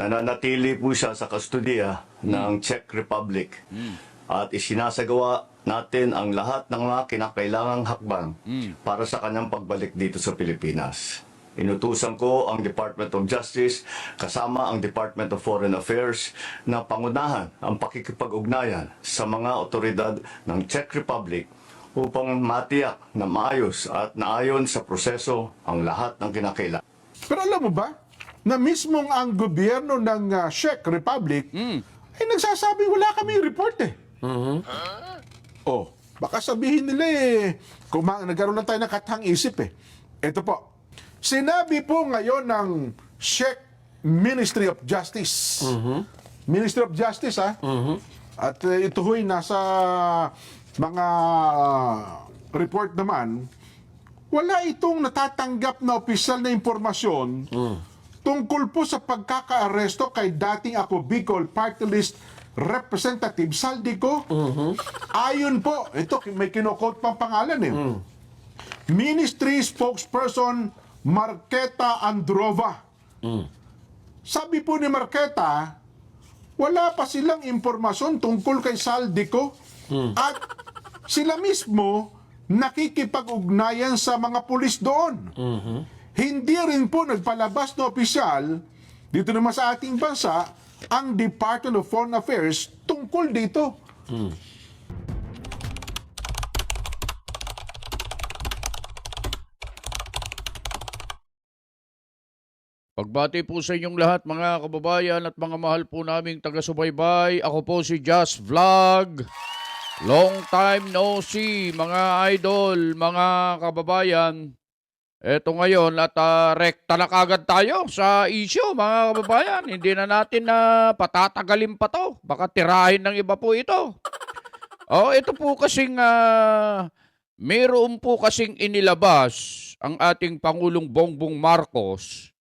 nananatili po siya sa kustodiya ng Czech Republic. At isinasagawa natin ang lahat ng mga kinakailangang hakbang para sa kanyang pagbalik dito sa Pilipinas. Inutusan ko ang Department of Justice kasama ang Department of Foreign Affairs na pangunahan ang pakikipag-ugnayan sa mga otoridad ng Czech Republic upang matiyak na maayos at naayon sa proseso ang lahat ng kinakailangan. Pero alam mo ba, na mismong ang gobyerno ng Czech Republic ay nagsasabing wala kaming report eh. Oh, baka sabihin nila nagkaroon na tayo ng katang isip eh. Ito po, sinabi po ngayon ng Czech Ministry of Justice. Ministry of Justice At ito ho'y nasa mga report naman, wala itong natatanggap na opisyal na impormasyon tungkol po sa pagkakaaresto kay dating Ako Bicol Party List Representative Saldico. Ayon po, ito may kino-quote pang pangalan Ministry spokesperson Marketa Androva. Sabi po ni Marketa, wala pa silang impormasyon tungkol kay Saldico at sila mismo nakikipag-ugnayan sa mga pulis doon. Hindi rin po nagpalabas na opisyal dito naman sa ating bansa ang Department of Foreign Affairs tungkol dito. Pagbati po sa inyong lahat mga kababayan at mga mahal po naming taga-subaybay. Ako po si Just Vlog. Long time no see mga idol, mga kababayan. Eto ngayon at rekta na kagad tayo sa issue mga kababayan. Hindi na natin na patatagalin pa to. Baka tirahin ng iba po ito. Ito po kasing mayroon po kasing inilabas ang ating Pangulong Bongbong Marcos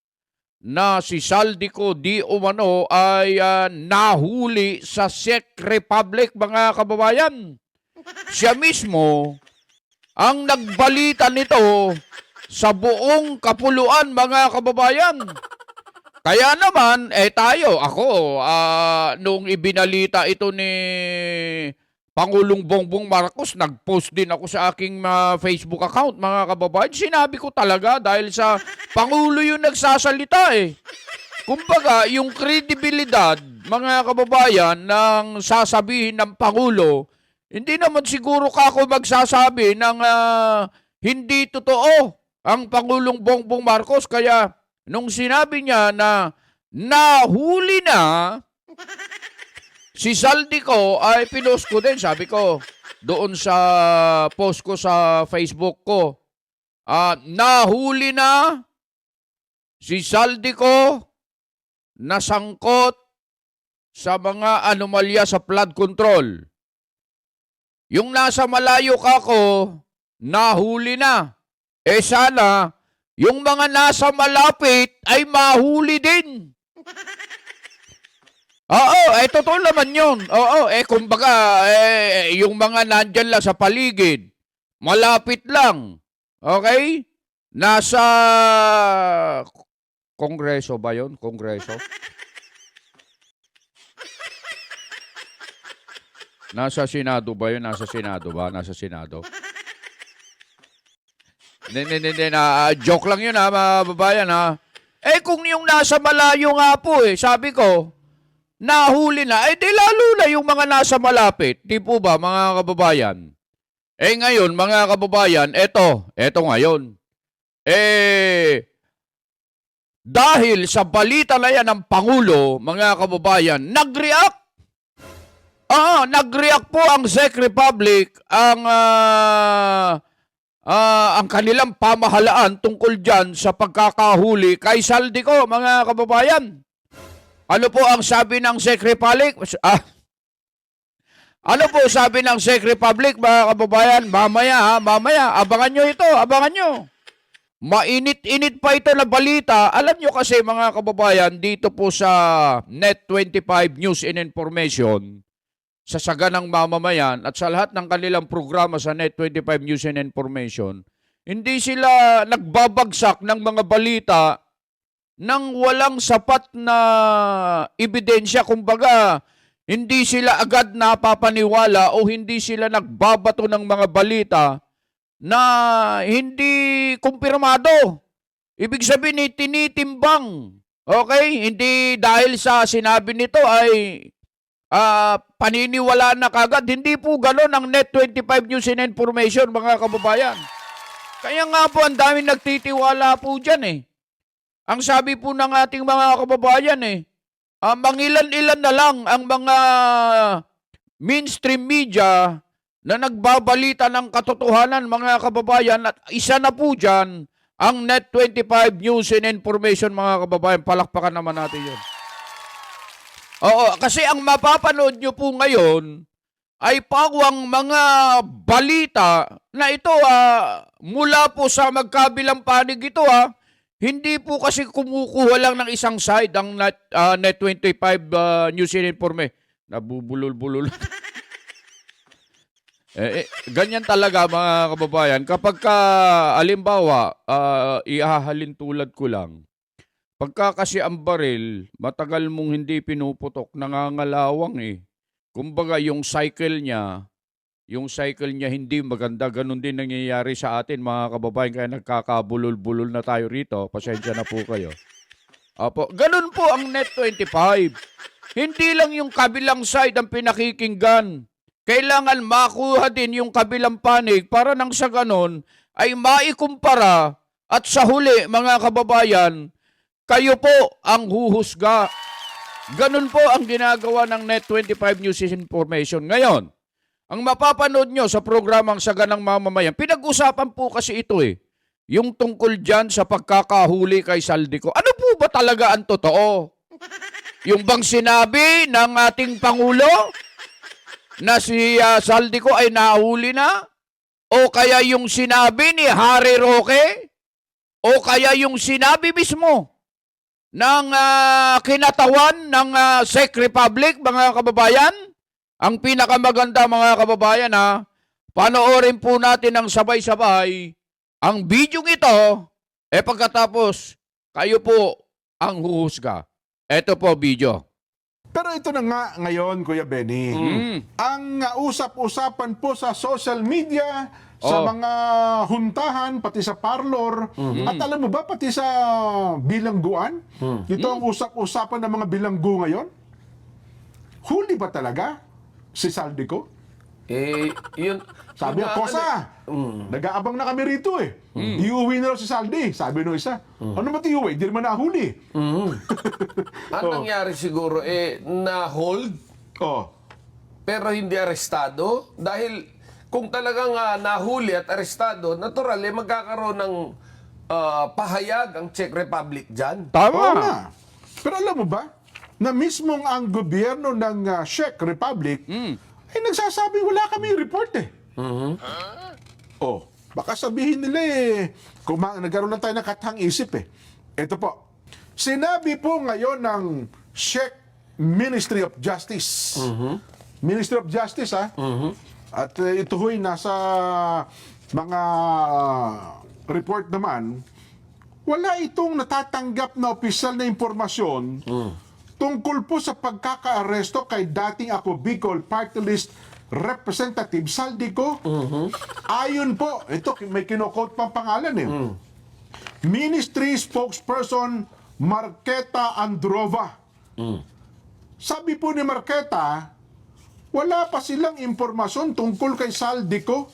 na si Saldico di umano ay nahuli sa Czech Republic mga kababayan. Siya mismo ang nagbalita nito sa buong kapuluan mga kababayan. Kaya naman, ako, nung ibinalita ito ni Pangulong Bongbong Marcos, nag-post din ako sa aking Facebook account, mga kababayan. Sinabi ko talaga dahil sa Pangulo yung nagsasalita Kumbaga, yung kredibilidad, mga kababayan, ng sasabihin ng Pangulo, hindi naman siguro ako magsasabi ng hindi totoo ang Pangulong Bongbong Marcos. Kaya, nung sinabi niya na nahuli na si Saldico, ay pinost ko din. Sabi ko, doon sa post ko sa Facebook ko, nahuli na si Saldico na sangkot sa mga anomalya sa flood control. Yung nasa malayo kako, nahuli na. Sana, yung mga nasa malapit ay mahuli din. Totoo naman yun. Kumbaga, yung mga nandyan lang sa paligid, malapit lang. Okay? Nasa Kongreso ba yun? Kongreso? Nasa Senado ba yun? Nasa Senado ba? Nasa Senado? Hindi. Joke lang yun mga babayan kung yung nasa malayo nga po sabi ko, nahuli na, di lalo na yung mga nasa malapit. Di po ba, mga kababayan? Ngayon, mga kababayan, eto ngayon. Dahil sa balita na yan ng Pangulo, mga kababayan, nag-react. Nag-react po ang Czech Republic, ang kanilang pamahalaan tungkol dyan sa pagkakahuli kay Saldico, mga kababayan. Ano po ang sabi ng Czech Republic? Ano po sabi ng Czech Republic, mga kababayan? Mamaya, abangan nyo ito, abangan nyo. Mainit-init pa ito na balita. Alam nyo kasi, mga kababayan, dito po sa Net25 News and Information, sa saganang mamamayan at sa lahat ng kanilang programa sa Net25 News and Information, hindi sila nagbabagsak ng mga balita nang walang sapat na ebidensya. Kumbaga, hindi sila agad napapaniwala o hindi sila nagbabato ng mga balita na hindi kumpirmado. Ibig sabihin, tinitimbang. Okay? Hindi dahil sa sinabi nito ay paniniwala na kagad. Hindi po gano'n ang Net25 News and Information, mga kababayan. Kaya nga po, ang daming nagtitiwala po dyan eh. Ang sabi po ng ating mga kababayan mangilan-ilan na lang ang mga mainstream media na nagbabalita ng katotohanan, mga kababayan, at isa na po dyan ang Net25 News and Information, mga kababayan. Palakpakan naman natin yun. Oo, kasi ang mapapanood nyo po ngayon ay pawang mga balita na ito mula po sa magkabilang panig ito Hindi po kasi kumukuha lang ng isang side ang Net25 News and Information. Nabubulol-bulol. Ganyan talaga, mga kababayan. Kapag alimbawa, ihahalin tulad ko lang, pagka kasi ang baril, matagal mong hindi pinuputok, nangangalawang Kumbaga, yung cycle niya hindi maganda. Ganun din nangyayari sa atin, mga kababayan. Kaya nagkakabulol-bulol na tayo rito. Pasensya na po kayo. Apo, ganun po ang Net25. Hindi lang yung kabilang side ang pinakikinggan. Kailangan makuha din yung kabilang panig para nang sa ganun ay maikumpara at sa huli, mga kababayan, kayo po ang huhusga. Ganun po ang ginagawa ng Net25 News and Information. Ngayon, ang mapapanood nyo sa programang Saganang Mamamayan, pinag-usapan po kasi ito yung tungkol dyan sa pagkakahuli kay Saldico. Ano po ba talaga ang totoo? Yung bang sinabi ng ating Pangulo na si Saldico ay nahuli na? O kaya yung sinabi ni Harry Roque? O kaya yung sinabi mismo ng kinatawan ng Czech Republic, mga kababayan? Ang pinakamaganda, mga kababayan, panoorin po natin ng sabay-sabay ang bidyong ito, pagkatapos, kayo po ang huhusga. Ito po, video. Pero ito na nga ngayon, Kuya Benny. Ang usap-usapan po sa social media, sa mga huntahan, pati sa parlor, at alam mo ba, pati sa bilangguan, ito ang usap-usapan ng mga bilanggo ngayon. Huli ba talaga si Saldico? Yun. Sabi niya, Kosa, nag-aabang na kami rito Iuwi na raw si Saldi. Sabi nung isa, ano ba iuwi? Hindi naman nahuli. Ang nangyari siguro, na-hold, pero hindi arestado. Dahil kung talagang nahuli at arestado, natural, magkakaroon ng pahayag ang Czech Republic dyan. Oo nga. Pero alam mo ba, na mismong ang gobyerno ng Czech Republic ay nagsasabing wala kami report baka sabihin nila kung nagkaroon lang tayo ng katang isip Ito po, sinabi po ngayon ng Czech Ministry of Justice. Ministry of Justice at ito ho'y nasa mga report naman, wala itong natatanggap na opisyal na impormasyon tungkol po sa pagkakaaresto kay dating Ako Bicol Party List Representative Saldico. Ayon po, ito may kino-quote pang pangalan Ministry spokesperson Marketa Androva. Sabi po ni Marketa, wala pa silang impormasyon tungkol kay Saldico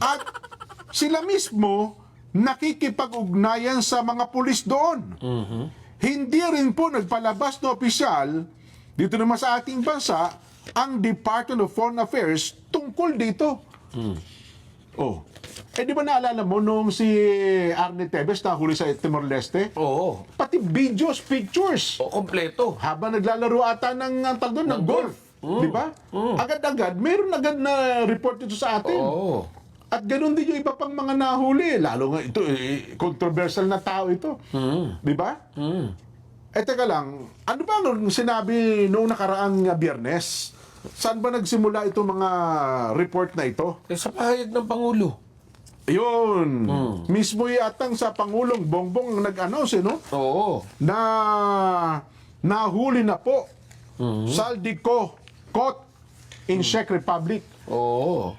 at sila mismo nakikipag-ugnayan sa mga pulis doon. Hindi rin po nagpalabas na opisyal dito naman sa ating bansa ang Department of Foreign Affairs tungkol dito. Di ba naalala mo nung si Arne Tevez nahuli sa Timor-Leste? Oo. Pati videos, pictures. Kompleto. Habang naglalaro ata ng golf. Di ba? Agad-agad, mayroon agad na report dito sa atin. Oo. At ganoon din yung iba pang mga nahuli. Lalo nga ito, controversial na tao ito. Di ba? Teka lang, ano ba ang sinabi noong nakaraang Biyernes? Saan ba nagsimula itong mga report na ito? Sa pahayag ng Pangulo. Yun. Mismo yatang sa Pangulong Bongbong ang nag-announce, no? Oo. Na nahuli na po Saldico caught in Czech Republic. Oo.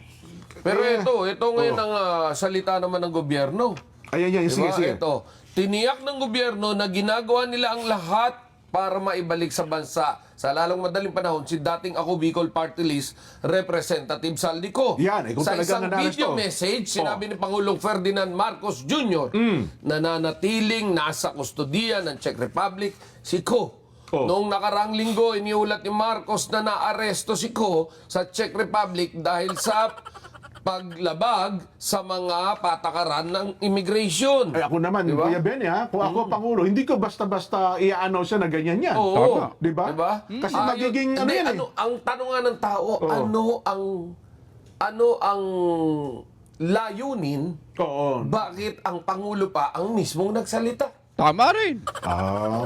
Pero Eh, ito ngayon ang salita naman ng gobyerno. Ayan, sige, Diba? sige. Ito, tiniyak ng gobyerno na ginagawa nila ang lahat para maibalik sa bansa. Sa lalong madaling panahon, si dating Ako Bicol Party List Representative Saldico. Yan, kung sa talagang isang nanaras video to. message, sinabi ni Pangulong Ferdinand Marcos Jr. na nanatiling nasa kustodiya ng Czech Republic si Ko. Noong nakarang linggo, iniulat ni Marcos na naaresto si Ko sa Czech Republic dahil sa paglabag sa mga patakaran ng immigration. Ay, ako naman, Diba? Kuya Benny, kung ako Pangulo, hindi ko basta-basta i-announce siya na ganyan yan. Oo. Di ba? Diba? Kasi magiging ano yan Ang tanongan ng tao, ano ang layunin, Oo. bakit ang Pangulo pa ang mismong nagsalita? Tama rin.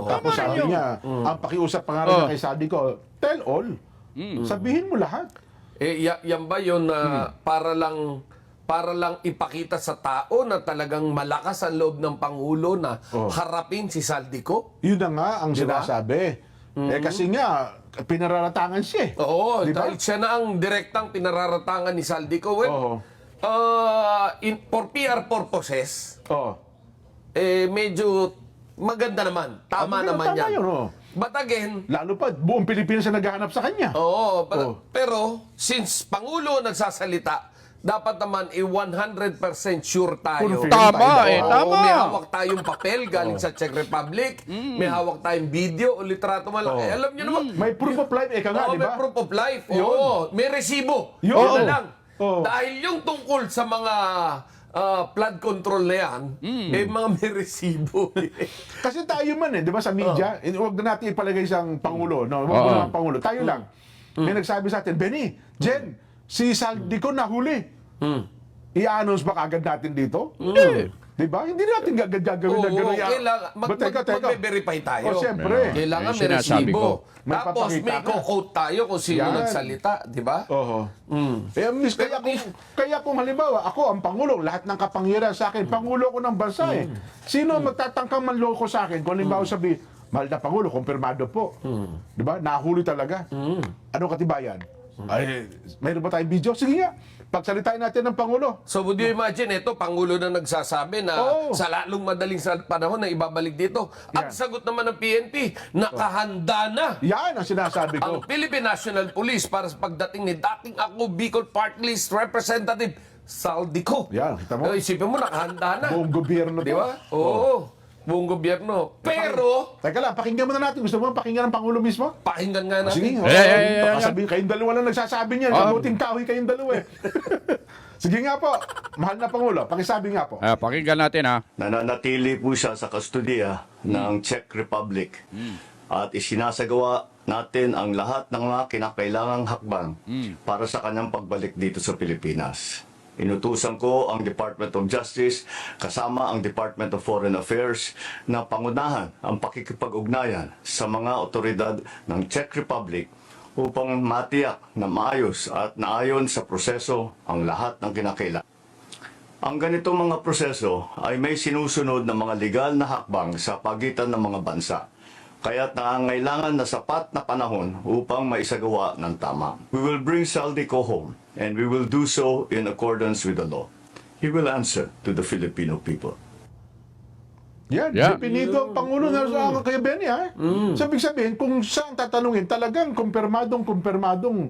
Tapos sabi niya, ang pakiusap pa nga rin niya kay Saldico, tell all. Sabihin mo lahat. Yan ba yun na para lang ipakita sa tao na talagang malakas ang loob ng Pangulo na harapin si Saldico? Yun na nga ang sinasabi. Kasi nga, pinararatangan siya eh. Oo, Di ba? dahil siya na ang direktang pinararatangan ni Saldico. Well, Oo. for PR purposes, Oo. medyo maganda naman. Tama Maganda, naman tama yan. yun, oo. But again, Lalo pa, buong Pilipinas na naghahanap sa kanya. pero since Pangulo nagsasalita, dapat naman 100% sure tayo. Confirm Tama tayo. tama. May hawak tayong papel galing sa Czech Republic, may hawak tayong video o litrato malaki. Alam niyo naman, May proof of life, eka nga, di may ba? proof of life. Yun. Oo, may resibo. Yun. Yun na lang. Oo. Dahil yung tungkol sa mga flood control na yan, mga may resibo. Kasi tayo man di ba sa media, huwag na natin ipalagay sa Pangulo, no? Huwag mo naman Pangulo. Tayo lang. May nagsabi sa atin, Benny, Jen, si Saldico nahuli. I-announce ba kagad natin dito? Di ba? Hindi natin gagawin na gano'n. Kailangan, mag-verify tayo. O, siyempre. Kailangan Yung may sinasabi resibo. ko. May Tapos papakita may ka. quote tayo kung sino Yan. nagsalita, di ba? Oo. Kaya kung halimbawa, ako ang Pangulo, lahat ng kapangyarihan sa akin, Pangulo ko ng bansa eh. Sino magtatangkang manloko sa akin? Kung halimbawa sabi, mahal na Pangulo, kumpirmado po. Di ba? Nahuli talaga. Anong katibayan? Ay, mayroon ba tayong video? Sige nga. Pagsalitain natin ng Pangulo. So would you imagine, ito, Pangulo na nagsasabi na Oo. sa lalong madaling panahon na ibabalik dito. Ang sagot naman ng PNP, nakahanda na Yan ang sinasabi ang ko. Philippine National Police para sa pagdating ni dating Ako Bicol Party List Representative Saldico. Yan, kita mo. Isipin mo, nakahanda na. Buong gobyerno to. Di ba? Oo. Buong gobyerno. Pero, Teka lang, pakinggan muna natin. Gusto mo pakinggan ng Pangulo mismo? pakinggan nga natin. Sige, baka sabihin, kayong dalawa lang nagsasabi niyan. Kabuting kahoy kayong dalawa eh. Sige nga po, mahal na Pangulo, pakisabi nga po. Pakinggan natin ha. Nananatili po siya sa kustodiya ng Czech Republic. At isinasagawa natin ang lahat ng mga kinakailangang hakbang para sa kanyang pagbalik dito sa Pilipinas. Inutusan ko ang Department of Justice kasama ang Department of Foreign Affairs na pangunahan ang pakikipag-ugnayan sa mga otoridad ng Czech Republic upang matiyak na maayos at naayon sa proseso ang lahat ng kinakailangan. Ang ganitong mga proseso ay may sinusunod na mga legal na hakbang sa pagitan ng mga bansa. Kaya't nangangailangan na sapat na panahon upang maisagawa ng tama. We will bring Saldico home, and we will do so in accordance with the law. He will answer to the Filipino people. Yan, Yeah. depinido ang Pangulo na sa kay Benny Sabi sabihin, kung saan tatanungin, talagang kumpirmadong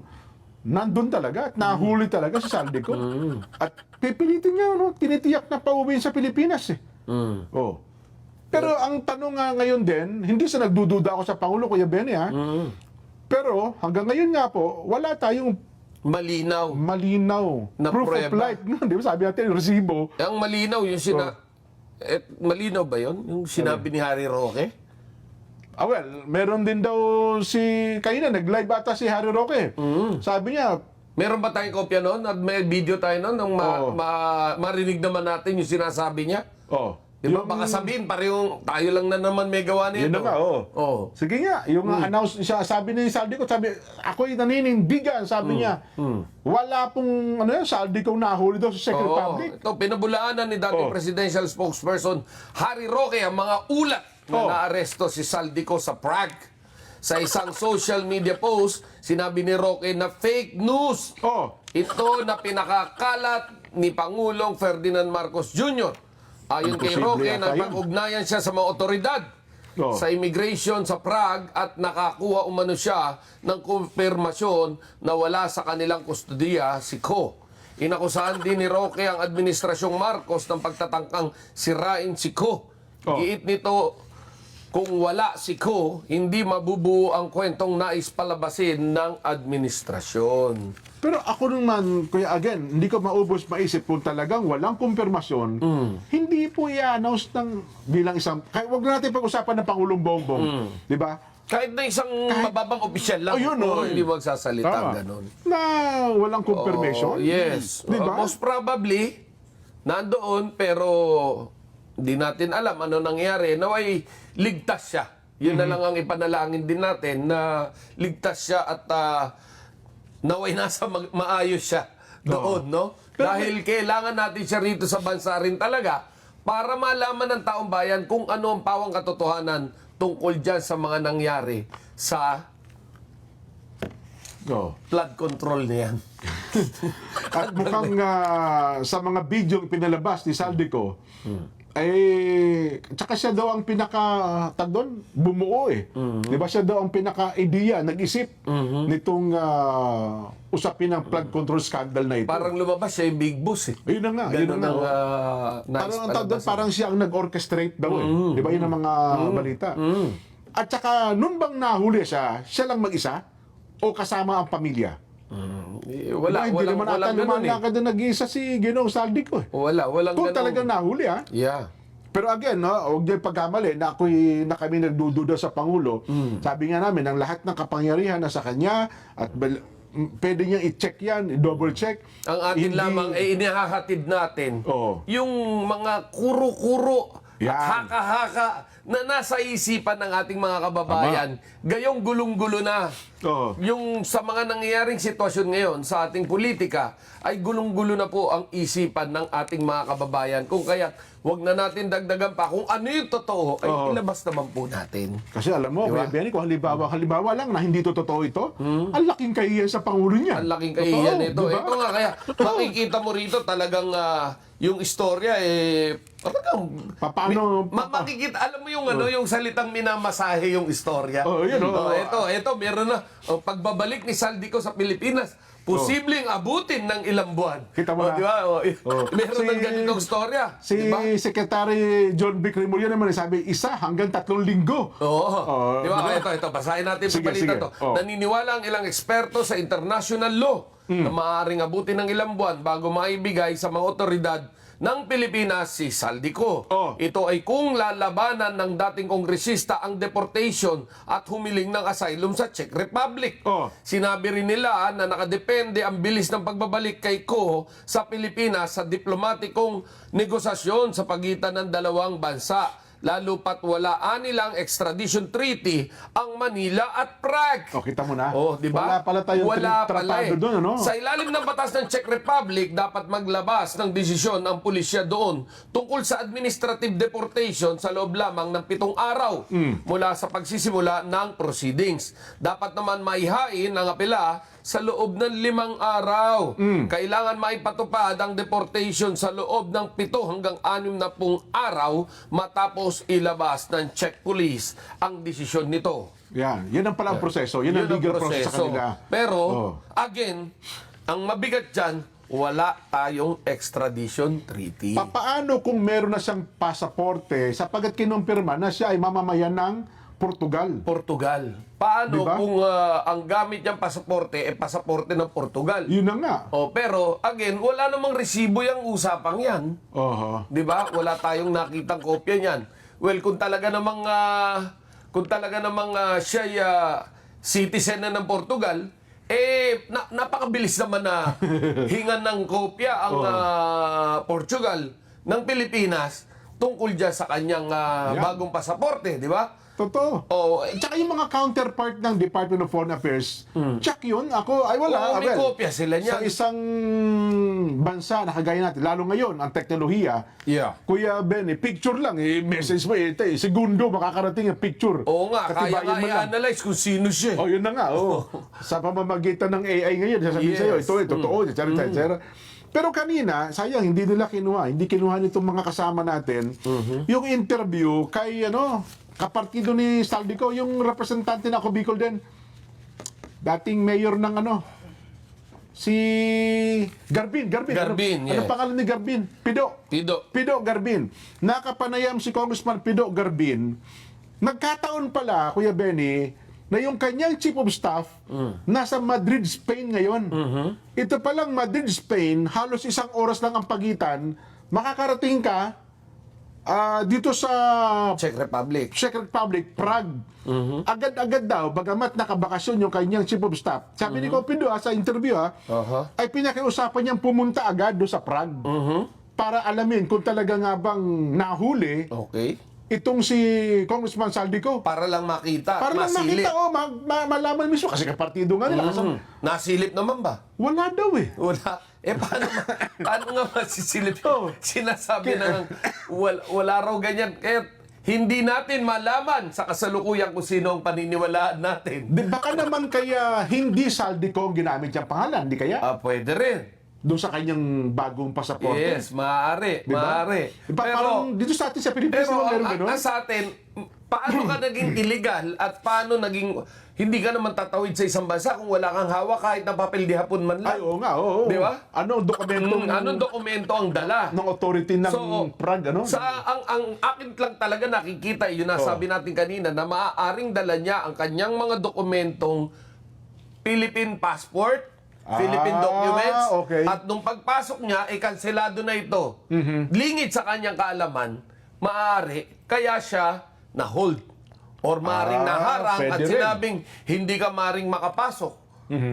nandun talaga at nahuli talaga si Saldico. At pipilitin niya, tinitiyak na pauwiin sa Pilipinas eh. Oh. Pero ang tanong nga ngayon din, hindi sa nagdududa ako sa Pangulo, Kuya Benny Pero hanggang ngayon nga po, wala tayong Malinaw. malinaw Na proof of pruweba. life. Di ba sabi natin, resibo. Ang malinaw, yung malinaw ba yun? Yung sinabi ni Harry Roque? Meron din daw kanina, nag-live ata si Harry Roque. Sabi niya, Meron ba tayong kopya noon? At may video tayo noon nung marinig naman natin yung sinasabi niya? Di ba? Baka sabihin, parehong tayo lang na naman may gawa nito. Yun na nga, Oh. Sige nga, yung announce siya, sabi ni Saldico, sabi, ako'y naninindigan, sabi niya. Wala pong, Saldico nahuli daw sa Czech Republic. Ito, pinabulaanan ni dating presidential spokesperson Harry Roque ang mga ulat na naaresto si Saldico sa Prague. Sa isang social media post, sinabi ni Roque na fake news. Ito na pinakakalat ni Pangulong Ferdinand Marcos Jr. Ayon kay Roque, Imposible yata yun. nagpag-ugnayan siya sa mga otoridad sa immigration sa Prague at nakakuha umano siya ng kumpirmasyon na wala sa kanilang kustudiya si Ko. Inakusahan din ni Roque ang administrasyong Marcos ng pagtatangkang sirain si Ko. Giit nito, kung wala si Ko, hindi mabubuo ang kwentong nais palabasin ng administrasyon. Pero ako naman, kuya, again, hindi ko maubos maisip kung talagang walang kumpirmasyon, hindi po i-announce ng bilang isang, kaya wag na natin pag-usapan ng Pangulong Bongbong, di ba? Kahit na isang mababang opisyal lang, hindi magsasalita ganun. Na walang confirmation. Yes. Di ba? Most probably, nandoon, pero hindi natin alam ano nangyari. Naway, ligtas siya. Yun na lang ang ipanalangin din natin na ligtas siya at naway nasa maayos siya doon, no? Dahil kailangan natin siya rito sa bansa rin talaga para malaman ng taong bayan kung ano ang pawang katotohanan tungkol dyan sa mga nangyari sa flood control niyan. At mukhang sa mga video pinalabas ni Saldico, tsaka siya daw ang doon, bumuo Di ba siya daw ang pinaka-idea, nag-isip nitong usapin ng flood control scandal na ito. Parang lumabas siya yung big boss Yun na nga, yun na nga. Parang ang tawag doon, parang siya ang nag-orchestrate daw Di ba yun ang mga balita? At saka, nung bang nahuli siya lang mag-isa? O kasama ang pamilya? Wala, hindi naman ata lumalakad na nag-iisa si Ginoong Saldico walang Kung ganun. talagang nahuli Yeah. Pero again, huwag niyo pagkamali na kami nagdududa sa Pangulo. Sabi nga namin, ang lahat ng kapangyarihan na sa kanya at pwede niyang i-check yan, i-double check. Ang atin lamang ay inihahatid natin yung mga kuro-kuro at haka-haka na nasa isipan ng ating mga kababayan. Gayong gulong-gulo na. Yung sa mga nangyayaring sitwasyon ngayon sa ating politika ay gulong-gulo na po ang isipan ng ating mga kababayan. Kung kaya wag na natin dagdagan pa kung ano yung totoo ay ilabas naman po natin. Kasi alam mo, Kuya Benny, kung halimbawa lang na hindi to totoo ito, ang laking kahihiyan sa Pangulo niya. Ang laking kahihiyan nito. Diba? Ito nga kaya makikita mo rito talagang yung istorya talagang Paano? makikita, alam mo yung yung salitang minamasahe yung istorya. Ito meron na pagbabalik ni Saldico sa Pilipinas. Posibleng abutin ng ilang buwan. Kita mo na. Di ba? Meron ng ganitong istorya. Si Di ba? Secretary John Vic Remulla naman sabi, 1 hanggang 3 linggo. Di ba? Ito. Basahin natin Sige, ang balita sige. to. Naniniwala ang ilang eksperto sa international law na maaaring abutin ng ilang buwan bago maibigay sa mga otoridad ng Pilipinas si Saldico. Ito ay kung lalabanan ng dating kongresista ang deportation at humiling ng asylum sa Czech Republic. Sinabi rin nila na nakadepende ang bilis ng pagbabalik kay Ko sa Pilipinas sa diplomatikong negosasyon sa pagitan ng dalawang bansa. Lalo pat wala nilang extradition treaty ang Manila at Prague. Kita mo na. Di ba? Wala pala tayong tratado doon, ano? Sa ilalim ng batas ng Czech Republic, dapat maglabas ng desisyon ang pulisya doon tungkol sa administrative deportation sa loob lamang ng 7 araw mula sa pagsisimula ng proceedings. Dapat naman maihain ang apela sa loob ng 5 araw. Kailangan maipatupad ang deportation sa loob ng 7 hanggang 60 araw matapos ilabas ng Czech Police ang desisyon nito. Yan ang pala ang proseso. Yan ang legal process sa kanila. Pero, again, ang mabigat dyan, wala tayong extradition treaty. Paano kung meron na siyang pasaporte sapagkat kinumpirma na siya ay mamamayan ng Portugal? Paano Diba? kung ang gamit niyang pasaporte ay pasaporte ng Portugal? Yun na nga. Pero, again, wala namang resibo yung usapang yan. Di ba? Wala tayong nakitang kopya niyan. Well, kung talaga namang siya citizen na ng Portugal, napakabilis naman na hingan ng kopya ang Portugal ng Pilipinas tungkol dyan sa kanyang bagong pasaporte, di ba? Totoo. Oh, Tsaka yung mga counterpart ng Department of Foreign Affairs, check yun. Ako, ay wala. Oo, may Abel. kopya sila niyan. Sa isang bansa na kagaya natin, lalo ngayon, ang teknolohiya, Yeah. Kuya Ben, picture lang, message mo, segundo makakarating yung picture. Oo nga, kaya Katibayan nga mo lang. i-analyze kung sino siya. Oh, yun na nga. Oh. Sa pamamagitan ng AI ngayon, sasabihin Yes. sa'yo, ito, totoo, etc. etc. Pero kanina, sayang, hindi nila kinuha. Hindi kinuha nitong mga kasama natin yung interview kay, kapartido ni Saldico, yung representante na ako, Bicol din. Dating mayor ng si Garbin. Garbin, Ano yes. pangalan ni Garbin? Pido. Pido Garbin. Nakapanayam si Congressman Pido Garbin. Nagkataon pala, Kuya Benny, na yung kanyang chief of staff nasa Madrid, Spain ngayon. Ito palang Madrid, Spain, halos 1 oras lang ang pagitan, makakarating ka dito sa Czech Republic. Czech Republic, Prague. Agad-agad daw, bagamat nakabakasyon yung kanyang chief of staff. Sabi ni Copindo sa interview ay pinakiusapan niyang pumunta agad doon sa Prague para alamin kung talaga nga bang nahuli Okay. itong si Congressman Saldico. Para lang makita, Para lang masilip. makita, malaman mismo. Kasi kapartido nga nila. Kasama. Nasilip naman ba? Wala daw eh. Wala. Paano nga masisilip? Oh. Sinasabi na wala raw ganyan. Kaya hindi natin malaman sa kasalukuyan kung sino ang paniniwalaan natin. Di baka naman kaya hindi Saldico ang ginamit niyang pangalan, di kaya? Pwede rin. Doon sa kanyang bagong pasaporte. Yes, maaari. Diba? Maaari. Parang dito sa atin sa Pilipinas, pero meron ganun. ang sa atin, paano ka naging illegal at paano naging hindi ka naman tatawid sa isang bansa kung wala kang hawak kahit na papel di hapon man lang. Ay, oo nga, oo. Di ba? Ano ang dokumento Anong dokumento ang dala? ng authority ng Prague, ang akin lang talaga nakikita, yun nasabi natin kanina, na maaaring dala niya ang kanyang mga dokumentong Philippine passport, Philippine documents, okay. at nung pagpasok niya, kanselado na ito. Lingid sa kanyang kaalaman, maaari, kaya siya na-hold. Or maaaring naharang at pwede rin. sinabing, hindi ka maaaring makapasok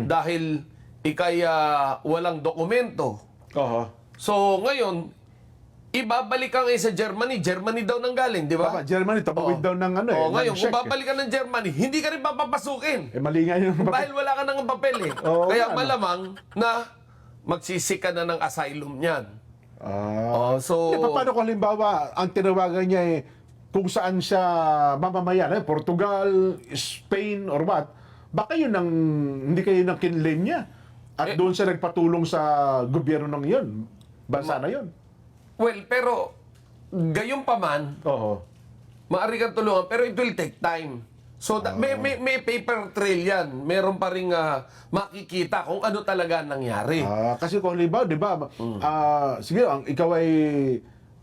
dahil ikay walang dokumento. Oo. So, ngayon, ibabalik ka ngayon sa Germany. Germany daw nang galing, di ba? Tama, Germany, tapawid daw ng Ngayon, ng kung Czech. babalik ka ng Germany, hindi ka rin papapasukin. Mali nga yun. Dahil wala ka nang papel eh. Oo, Kaya ano. malamang na magsisik ka na ng asylum niyan. So, Paano kung halimbawa, ang tinawagan niya kung saan siya mamamayan, Portugal, Spain, or what, baka yun ang, hindi kayo nang kinlaim niya. At doon siya nagpatulong sa gobyerno ng yun, bansa na yun. well, pero gayon pa man, Oo. maaari kang tulungan, pero it will take time. So, may paper trail yan. Meron pa rin makikita kung ano talaga nangyari. Kasi kung halimbawa, di ba, sige, ikaw ay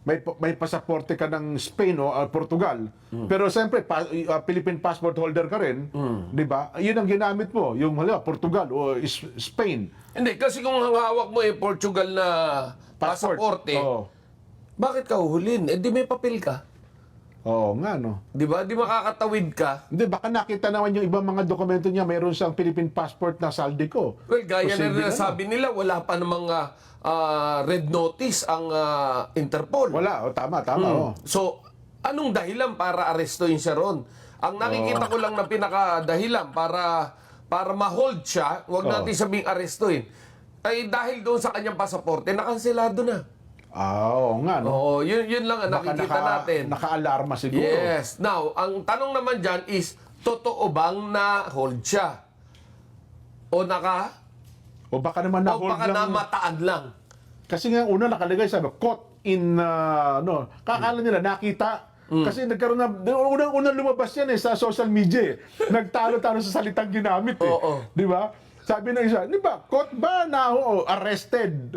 may pasaporte ka ng Spain o Portugal, pero siyempre, Philippine passport holder ka rin, di ba? Yun ang ginamit mo, yung halimbawa, Portugal o Spain. Hindi, kasi kung ang hawak mo Portugal na pasaporte, Oo. bakit ka uhulin? Di may papel ka. Oo nga, no? Di ba? Di makakatawid ka. Hindi, baka nakita naman yung ibang mga dokumento niya, mayroon siyang Philippine passport na Saldico. Well, gaya na Posible rin sabi nila, wala pa namang red notice ang Interpol. Wala, tama, oh. So, anong dahilan para arestuin siya ron? Ang nakikita ko lang na pinakadahilan para ma-hold siya, huwag natin sabing arestuin, ay dahil doon sa kanyang pasaporte, nakanselado na. Oo nga, no? Oo, yun lang ang Baka nakikita natin. Naka-alarma siguro. Yes. Now, ang tanong naman dyan is, totoo bang na-hold siya? O O baka naman o na-hold baka lang. namataan lang? Kasi nga una nakalagay sabi, caught in, kakala nila, nakita. Kasi nagkaroon na, unang lumabas yan sa social media. Nagtalo-talo sa salitang ginamit eh. Oo. Di ba? Sabi ng isa, di ba, caught ba na arrested?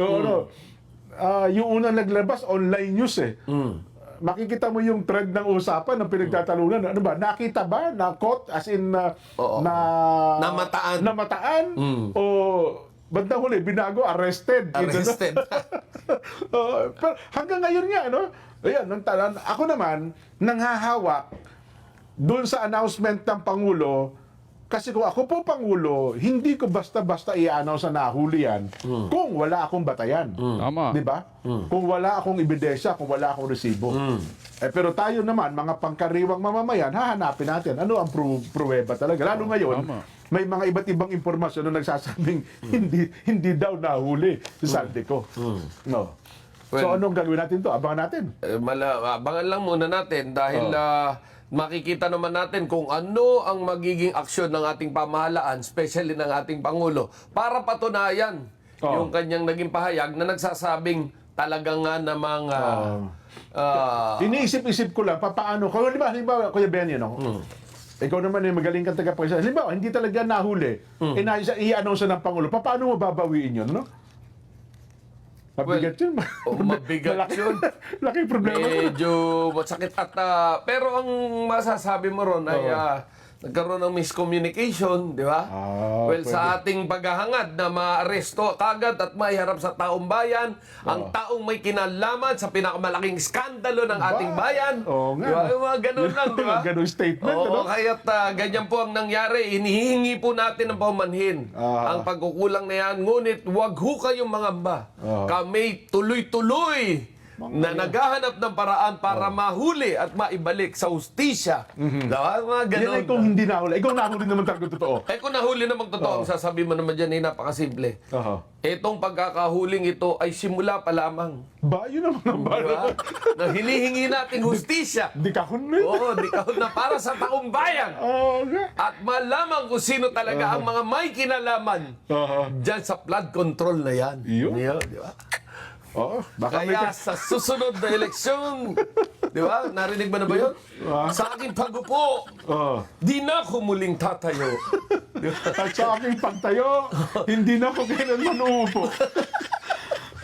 Yung unang naglabas, online news eh. Makikita mo yung thread ng usapan ng pinagtatalunan. Ano ba? Nakita ba? Na caught? As in, Namataan. Namataan? O bandang huli, binago, arrested. Arrested. Pero hanggang ngayon nga, no? Ayan, ako naman, nanghahawak doon sa announcement ng Pangulo Kasi kung ako po Pangulo, hindi ko basta-basta i-announce na nahuli yan kung wala akong batayan. Tama. Di ba? Kung wala akong ebidensya, kung wala akong resibo. Pero tayo naman, mga pangkariwang mamamayan, hahanapin natin ano ang pruweba talaga. Lalo ngayon, Tama. may mga iba't ibang impormasyon na nagsasabing hindi daw nahuli si Saldico. No. So Well, anong gagawin natin to? Abangan natin. Abangan lang muna natin dahil makikita naman natin kung ano ang magiging aksyon ng ating pamahalaan, especially ng ating Pangulo, para patunayan yung kanyang naging pahayag na nagsasabing talaga nga namang Iniisip-isip ko lang, paano, kung halimbawa, Kuya Benny, no? Ikaw naman eh, magaling kang tagapagsalita. Halimbawa, hindi talaga nahuli, i-announce ng Pangulo, paano mo babawiin yun, no? Mabigat yun. mabigat yun. Laki problema. Medyo masakit at pero ang masasabi mo ron ay nagkaroon ng miscommunication, di ba? Well, sa ating paghahangad na maaresto kagad at maiharap sa taong bayan, ang taong may kinalaman sa pinakamalaking skandalo ng ating bayan. Oo nga. Di ba? Yung mga ganun lang, di ba? Ganun statement, Oo, ano? kaya't ganyan po ang nangyari. Hinihingi po natin ng paumanhin ang pagkukulang na yan. Ngunit wag ho kayong mangamba. Kami tuloy-tuloy na naghahanap ng paraan para mahuli at maibalik sa hustisya. Diba? Mga ganun. Yan ay kung hindi nahuli. Ikaw nahuli naman talaga totoo. Kung nahuli namang totoo, ang sasabihin mo naman dyan ay napakasimple. Itong pagkakahuling ito ay simula pa lamang. Ba, yun naman ang Diba? Na hinihingi natin hustisya. Di ka kunit. Oo, di kahon na para sa taong bayan. Okay. At malaman kung sino talaga ang mga may kinalaman dyan sa flood control na yan. Yun. Di ba? Oo. Baka may Kaya sa susunod na eleksyon, di ba? Narinig ba na ba yun? Sa aking pag-upo, di na ako muling tatayo. At sa aking pagtayo, hindi na ako kailanman uupo.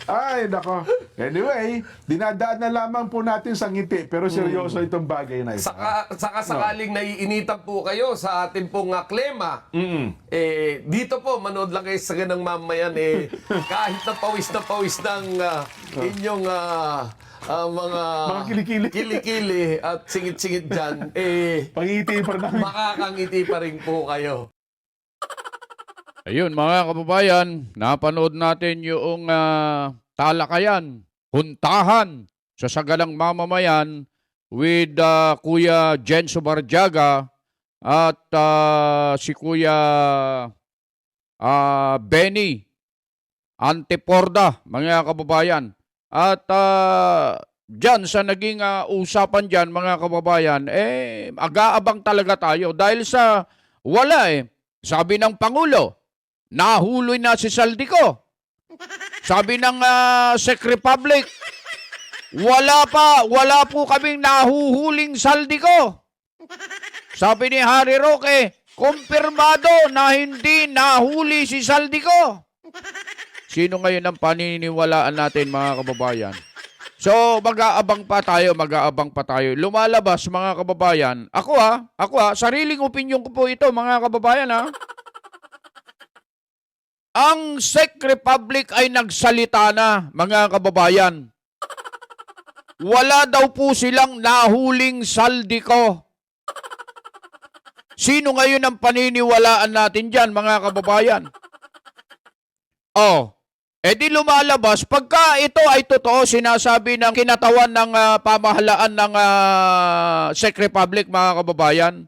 Ay, nako. Anyway, dinadaan na lamang po natin sa ngiti, pero seryoso itong bagay na ito. Saka sakaling naiinitan po kayo sa ating pong klema, dito po, manood lang kayo sa ganang mamayan, kahit na pawis ng inyong mga kilikili at singit-singit dyan, Pangiti pa namin. makakangiti pa rin po kayo. Ayun mga kababayan, napanood natin yung talakayan, huntahan sa sagalang mamamayan with Kuya Jenso Barjaga at si Kuya Benny Anteporda, mga kababayan. At dyan sa naging usapan dyan, mga kababayan, aga-abang talaga tayo dahil sa wala Sabi ng Pangulo, nahuli na si Saldico. Sabi ng Czech Republic, wala po kaming nahuhuling Saldico. Sabi ni Harry Roque, kumpirmado na hindi nahuli si Saldico. Sino ngayon ang paniniwalaan natin, mga kababayan? So, mag-aabang pa tayo. Lumalabas, mga kababayan. Ako sariling opinion ko po ito, mga kababayan, Ang Czech Republic ay nagsalita na, mga kababayan. Wala daw po silang nahuling Saldico. Sino ngayon ang paniniwalaan natin dyan, mga kababayan? Di lumalabas, pagka ito ay totoo, sinasabi ng kinatawan ng pamahalaan ng Czech Republic, mga kababayan.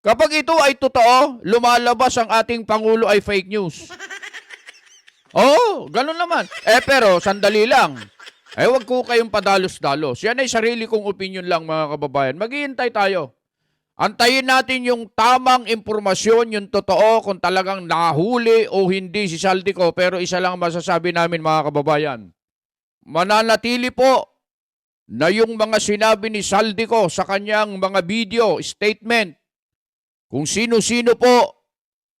Kapag ito ay totoo, lumalabas ang ating Pangulo ay fake news. Ganun naman. Pero, sandali lang. Wag ko kayong padalos-dalos. Yan ay sarili kong opinion lang, mga kababayan. Maghihintay tayo. Antayin natin yung tamang impormasyon, yung totoo, kung talagang nahuli o hindi si Saldico. Pero isa lang masasabi namin, mga kababayan. Mananatili po na yung mga sinabi ni Saldico sa kanyang mga video, statement, kung sino-sino po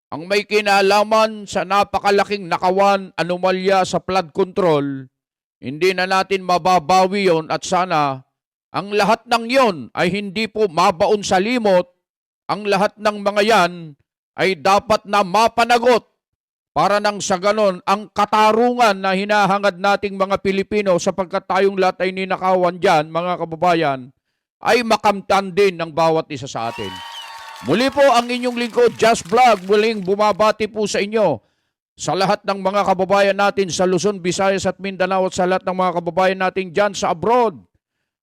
ang may kinalaman sa napakalaking nakawan anomalya sa flood control, hindi na natin mababawi yon at sana ang lahat ng yon ay hindi po mabaon sa limot. Ang lahat ng mga yan ay dapat na mapanagot para nang sa ganon ang katarungan na hinahangad nating mga Pilipino sapagkat tayong lahat ay ninakawan dyan, mga kababayan, ay makamtan din ng bawat isa sa atin. Muli po ang inyong lingkod, Just Vlog, muling bumabati po sa inyo sa lahat ng mga kababayan natin sa Luzon, Visayas at Mindanao at sa lahat ng mga kababayan natin dyan sa abroad.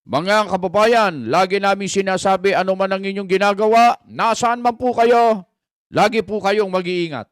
Mga kababayan, lagi namin sinasabi ano man ang inyong ginagawa, nasaan man po kayo, lagi po kayong mag-iingat.